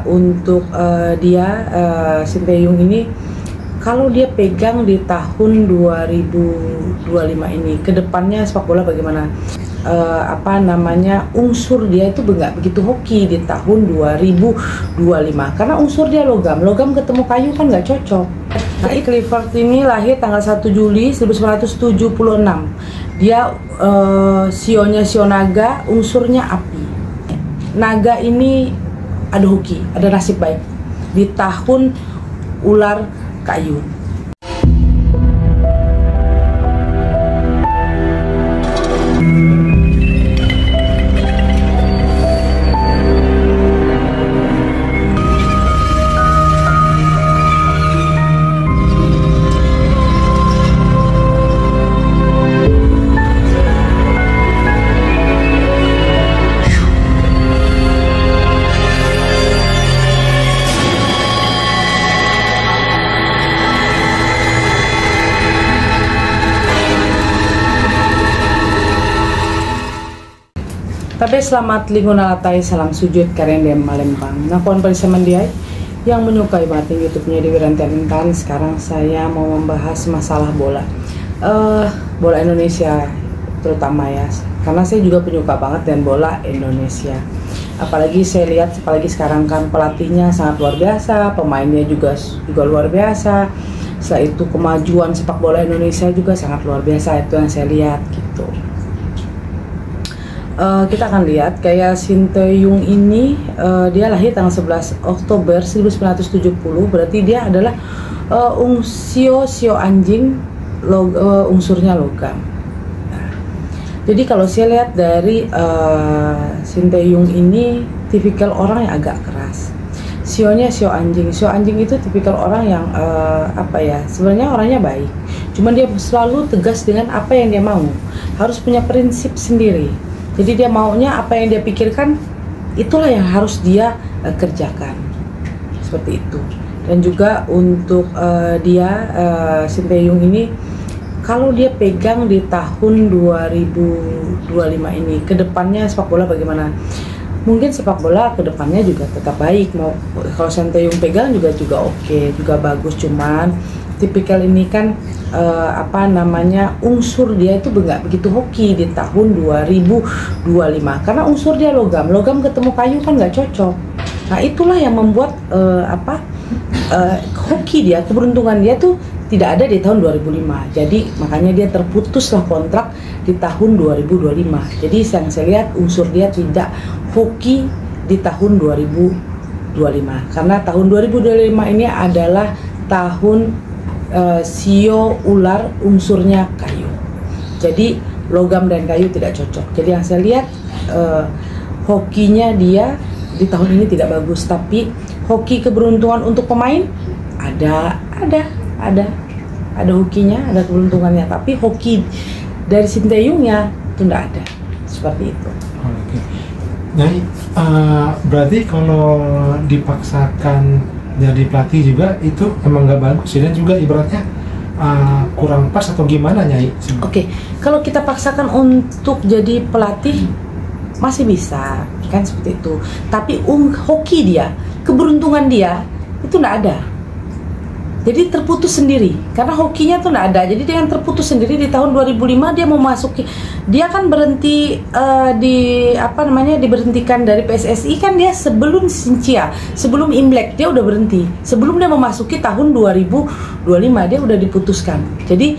untuk dia Sinteyong ini, kalau dia pegang di tahun 2025 ini, kedepannya sepak bola bagaimana? Unsur dia itu nggak begitu hoki di tahun 2025 karena unsur dia logam ketemu kayu kan nggak cocok. Nah, Clifford ini lahir tanggal 1 Juli 1976. Dia sionya sio naga, unsurnya api. Naga ini ada hoki, ada nasib baik di tahun ular kayu. Tapi selamat lingunalatai, salam sujud karen dem malempang. Nakon perisemandiai yang menyukai banget YouTube-nya di Wiranti Alintan. Sekarang saya mau membahas masalah bola, bola Indonesia terutama ya, karena saya juga penyuka banget dengan bola Indonesia. Apalagi saya lihat, apalagi sekarang kan pelatihnya sangat luar biasa, pemainnya juga luar biasa. Setelah itu kemajuan sepak bola Indonesia juga sangat luar biasa, itu yang saya lihat gitu. Kita akan lihat kayak Sinteyong ini, dia lahir tanggal 11 Oktober 1970, berarti dia adalah sio anjing, unsurnya logam. Nah, jadi kalau saya lihat dari Sinteyong ini tipikal orang yang agak keras. Sionya sio anjing itu tipikal orang yang sebenarnya orangnya baik, cuman dia selalu tegas dengan apa yang dia mau, harus punya prinsip sendiri. Jadi dia maunya apa yang dia pikirkan, itulah yang harus dia kerjakan, seperti itu. Dan juga untuk dia Sinteyong ini, kalau dia pegang di tahun 2025 ini, kedepannya sepak bola bagaimana? Mungkin sepak bola kedepannya juga tetap baik. Mau kalau Sinteyong pegang juga oke, juga bagus. Cuman tipikal ini kan unsur dia itu nggak begitu hoki di tahun 2025 karena unsur dia logam ketemu kayu kan nggak cocok. Nah, itulah yang membuat hoki dia, keberuntungan dia tuh tidak ada di tahun 2005. Jadi makanya dia terputuslah kontrak di tahun 2025. Jadi yang saya lihat unsur dia tidak hoki di tahun 2025 karena tahun 2025 ini adalah tahun sio ular, unsurnya kayu. Jadi logam dan kayu tidak cocok. Jadi yang saya lihat hokinya dia di tahun ini tidak bagus, tapi hoki keberuntungan untuk pemain ada hokinya, ada keberuntungannya, tapi hoki dari Sinteyongnya itu tidak ada, seperti itu. Oke. Jadi berarti kalau dipaksakan jadi pelatih juga itu emang nggak bagus ya, dan juga ibaratnya kurang pas atau gimana Nyai? Oke, kalau kita paksakan untuk jadi pelatih masih bisa kan, seperti itu. Tapi hoki dia, keberuntungan dia itu nggak ada. Jadi terputus sendiri karena hokinya tuh nggak ada. Jadi dia yang terputus sendiri di tahun 2005 dia memasuki, dia kan berhenti diberhentikan dari PSSI kan, dia sebelum Sincia, sebelum Imlek dia udah berhenti. Sebelum dia memasuki tahun 2025 dia udah diputuskan. Jadi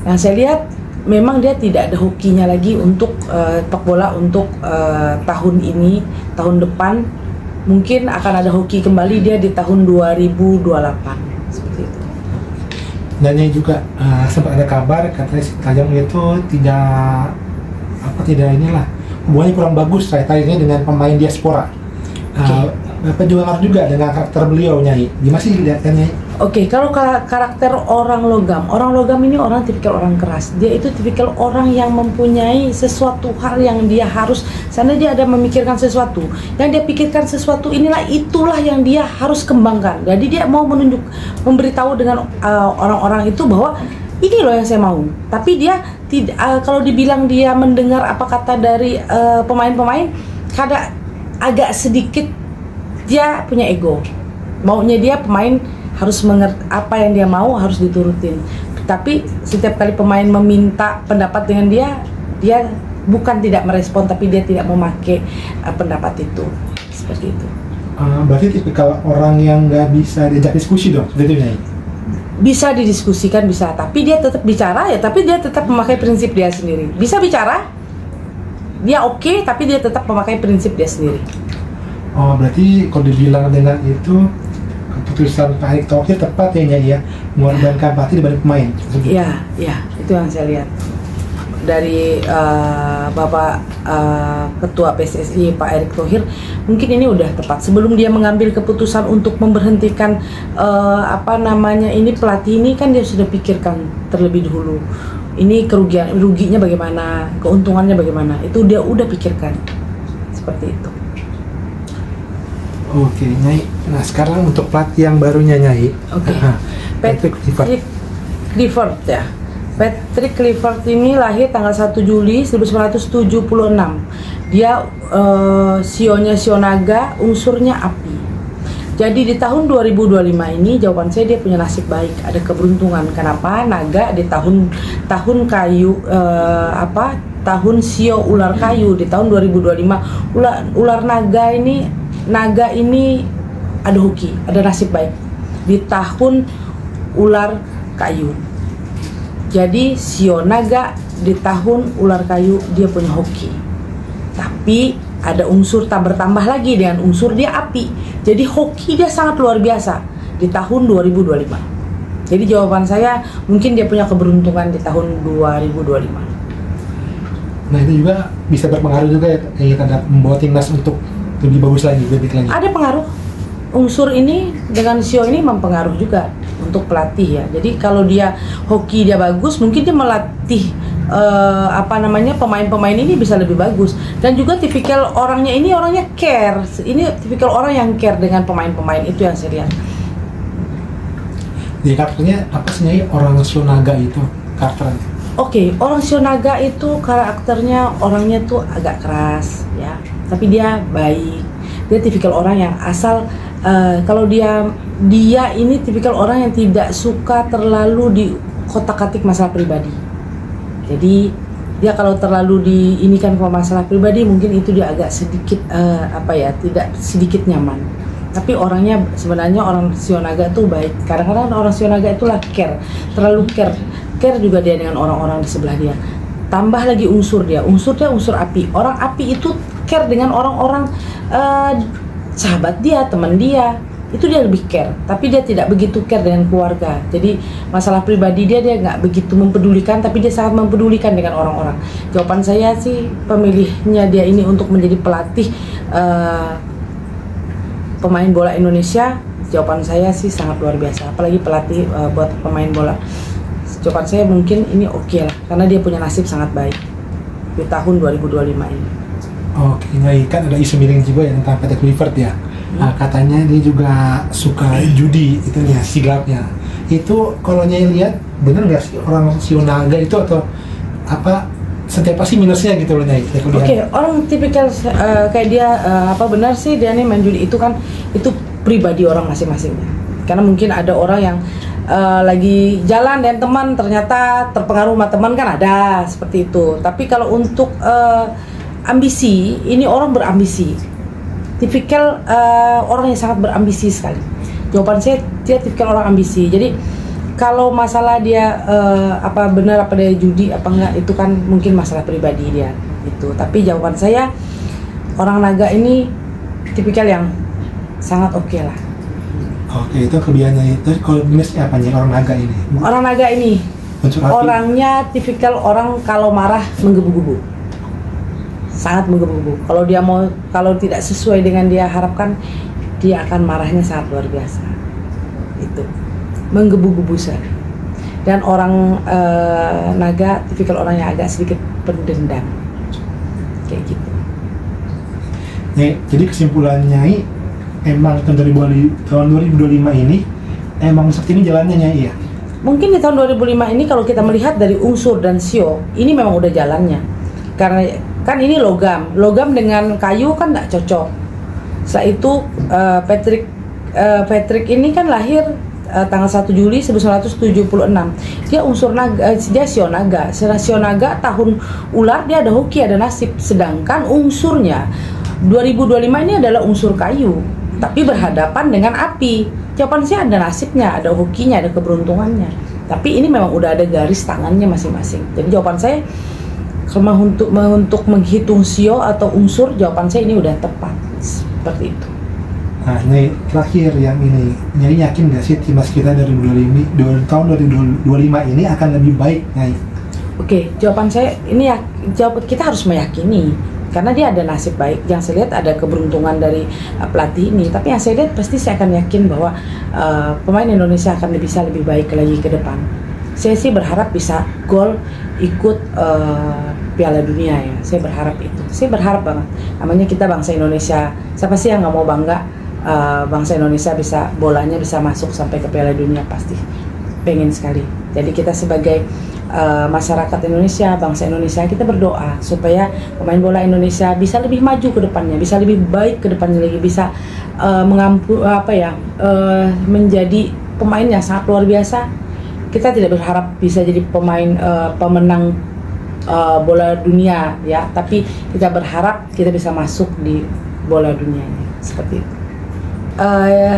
yang saya lihat memang dia tidak ada hokinya lagi untuk sepak bola untuk tahun ini, tahun depan mungkin akan ada hoki kembali dia di tahun 2028. Seperti itu. Dan juga sempat ada kabar katanya Sinteyong itu tidak hubungannya kurang bagus kaitannya dengan pemain diaspora. Bapak juga ngaruh juga dengan karakter beliau Nyai. Gimana sih lihatnya? Oke, kalau karakter orang logam ini orang tipikal orang keras. Dia itu tipikal orang yang mempunyai sesuatu hal yang dia harus, sana dia ada memikirkan sesuatu. Yang dia pikirkan sesuatu itulah yang dia harus kembangkan. Jadi dia mau memberitahu dengan orang-orang itu bahwa ini loh yang saya mau. Tapi dia tidak, kalau dibilang dia mendengar apa kata dari pemain-pemain, kadang agak sedikit dia punya ego. Maunya dia pemain harus mengerti apa yang dia mau, harus diturutin. Tapi setiap kali pemain meminta pendapat dengan dia bukan tidak merespon, tapi dia tidak memakai pendapat itu. Seperti itu. Berarti tipikal orang yang nggak bisa diajak diskusi dong, seperti itu, Nyai? Bisa didiskusikan, bisa, tapi dia tetap bicara ya, tapi dia tetap memakai prinsip dia sendiri. Bisa bicara, dia oke, tapi dia tetap memakai prinsip dia sendiri. Oh, berarti kalau dibilang dengan itu keputusan Pak Erick Thohir tepat ya, Nyai, ya, mengorbankan pelatih dibanding pemain. Iya, itu yang saya lihat dari Bapak Ketua PSSI Pak Erick Thohir. Mungkin ini udah tepat sebelum dia mengambil keputusan untuk memberhentikan ini pelatih ini, kan dia sudah pikirkan terlebih dahulu. Ini ruginya bagaimana, keuntungannya bagaimana, itu dia udah pikirkan seperti itu. Oke, Nyai. Nah, sekarang untuk pelatih yang barunya, Nyai. Oke. Patrick Clifford ya. Patrick Clifford ini lahir tanggal 1 Juli 1976. Dia sionya sio naga, unsurnya api. Jadi di tahun 2025 ini jawaban saya dia punya nasib baik, ada keberuntungan. Kenapa? Naga di tahun kayu tahun sio ular kayu di tahun 2025. Ular naga ini ada hoki, ada nasib baik di tahun ular kayu. Jadi sio naga di tahun ular kayu dia punya hoki. Tapi ada unsur tak bertambah lagi dengan unsur dia api. Jadi hoki dia sangat luar biasa di tahun 2025. Jadi jawaban saya mungkin dia punya keberuntungan di tahun 2025. Nah, itu juga bisa berpengaruh juga ya terhadap membawa timnas untuk lebih bagus lagi, lebih baik lagi. Ada pengaruh. Unsur ini dengan sio ini mempengaruhi juga untuk pelatih ya. Jadi kalau dia hoki dia bagus, mungkin dia melatih pemain-pemain ini bisa lebih bagus. Dan juga tipikal orangnya care. Ini tipikal orang yang care dengan pemain-pemain, itu yang saya lihat. Di karakternya apa sih, Nyai, orang sio naga itu karakternya? Oke, orang sio naga itu karakternya orangnya tuh agak keras ya, tapi dia baik. Dia tipikal orang yang asal kalau dia ini tipikal orang yang tidak suka terlalu di kotak-katik masalah pribadi. Jadi dia kalau terlalu diinikan ke masalah pribadi, mungkin itu dia agak sedikit tidak sedikit nyaman. Tapi orangnya sebenarnya orang sio naga tuh baik. Kadang-kadang orang sio naga itulah terlalu care juga dia dengan orang-orang di sebelah dia. Tambah lagi unsurnya unsur api. Orang api itu care dengan orang-orang sahabat dia, teman dia, itu dia lebih care. Tapi dia tidak begitu care dengan keluarga. Jadi masalah pribadi dia nggak begitu mempedulikan, tapi dia sangat mempedulikan dengan orang-orang. Jawaban saya sih pemilihnya dia ini untuk menjadi pelatih pemain bola Indonesia. Jawaban saya sih sangat luar biasa. Apalagi pelatih buat pemain bola. Jawaban saya mungkin ini oke lah, karena dia punya nasib sangat baik di tahun 2025 ini. Oke, Nyai, kan ada isu miring juga ya tentang Patrick Clifford ya. Nah, katanya dia juga suka judi, itu nih sigapnya. Itu kalau Nyai lihat bener nggak sih orang sio naga itu, atau setiap pasti minusnya gitu loh, Nyai? Oke, orang tipikal kayak dia benar sih dia nih main judi itu kan itu pribadi orang masing-masingnya. Karena mungkin ada orang yang lagi jalan dan teman ternyata terpengaruh sama teman, kan ada seperti itu. Tapi kalau untuk ambisi, ini orang berambisi, tipikal orang yang sangat berambisi sekali. Jawaban saya dia tipikal orang ambisi. Jadi kalau masalah dia benar apa dia judi apa enggak, itu kan mungkin masalah pribadi dia itu. Tapi jawaban saya orang naga ini tipikal yang sangat oke lah. Oke, itu kelebihannya. Itu kalau minusnya apa nih orang naga ini? Orang naga ini orangnya tipikal orang kalau marah menggebu-gebu. Sangat menggebu-gebu. Kalau tidak sesuai dengan dia harapkan, dia akan marahnya sangat luar biasa. Itu menggebu-gebu sekali. Dan orang naga tipikal orang yang agak sedikit pendendam, kayak gitu. Nyai, jadi kesimpulan Nyai, emang tahun 2025 ini emang seperti ini jalannya, Nyai, ya? Mungkin di tahun 2005 ini kalau kita melihat dari unsur dan sio, ini memang udah jalannya. Karena kan ini logam dengan kayu kan nggak cocok. Setelah itu Patrick ini kan lahir tanggal 1 Juli 1976. Dia unsur naga, dia sio naga. Sio naga tahun ular, dia ada hoki, ada nasib. Sedangkan unsurnya 2025 ini adalah unsur kayu, tapi berhadapan dengan api. Jawaban saya ada nasibnya, ada hokinya, ada keberuntungannya. Tapi ini memang udah ada garis tangannya masing-masing. Jadi jawaban saya kalau untuk menghitung sio atau unsur, jawaban saya ini udah tepat. Seperti itu. Nah, ini terakhir yang ini, Nyai yakin nggak sih timnas kita dari tahun 2025 ini akan lebih baik, Nyai? Oke, jawaban saya ini ya, kita harus meyakini karena dia ada nasib baik. Yang saya lihat ada keberuntungan dari pelatih ini. Tapi yang saya lihat pasti saya akan yakin bahwa pemain Indonesia akan bisa lebih baik lagi ke depan. Saya sih berharap bisa gol ikut Piala Dunia ya. Saya berharap itu. Saya berharap banget. Namanya kita bangsa Indonesia. Siapa sih yang nggak mau bangga? Bangsa Indonesia bisa bolanya bisa masuk sampai ke Piala Dunia, pasti pengen sekali. Jadi kita sebagai masyarakat Indonesia, bangsa Indonesia, kita berdoa supaya pemain bola Indonesia bisa lebih maju ke depannya, bisa lebih baik ke depannya lagi, bisa menjadi pemain yang sangat luar biasa. Kita tidak berharap bisa jadi pemain pemenang bola dunia ya, tapi kita berharap kita bisa masuk di bola dunianya, seperti itu.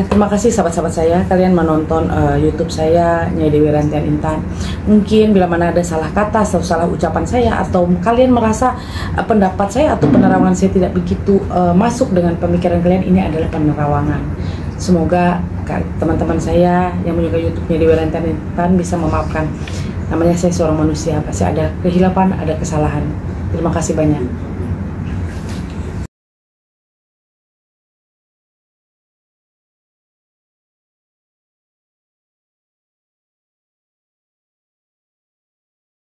Terima kasih sahabat-sahabat saya, kalian menonton YouTube saya Nyai Dewi Rantian Intan. Mungkin bila mana ada salah kata atau salah ucapan saya, atau kalian merasa pendapat saya atau penerawangan saya tidak begitu masuk dengan pemikiran kalian, ini adalah penerawangan. Semoga teman-teman saya yang menyukai YouTube Nyai Dewi Rantian Intan bisa memaafkan. Namanya saya seorang manusia, pasti ada kehilapan, ada kesalahan. Terima kasih banyak.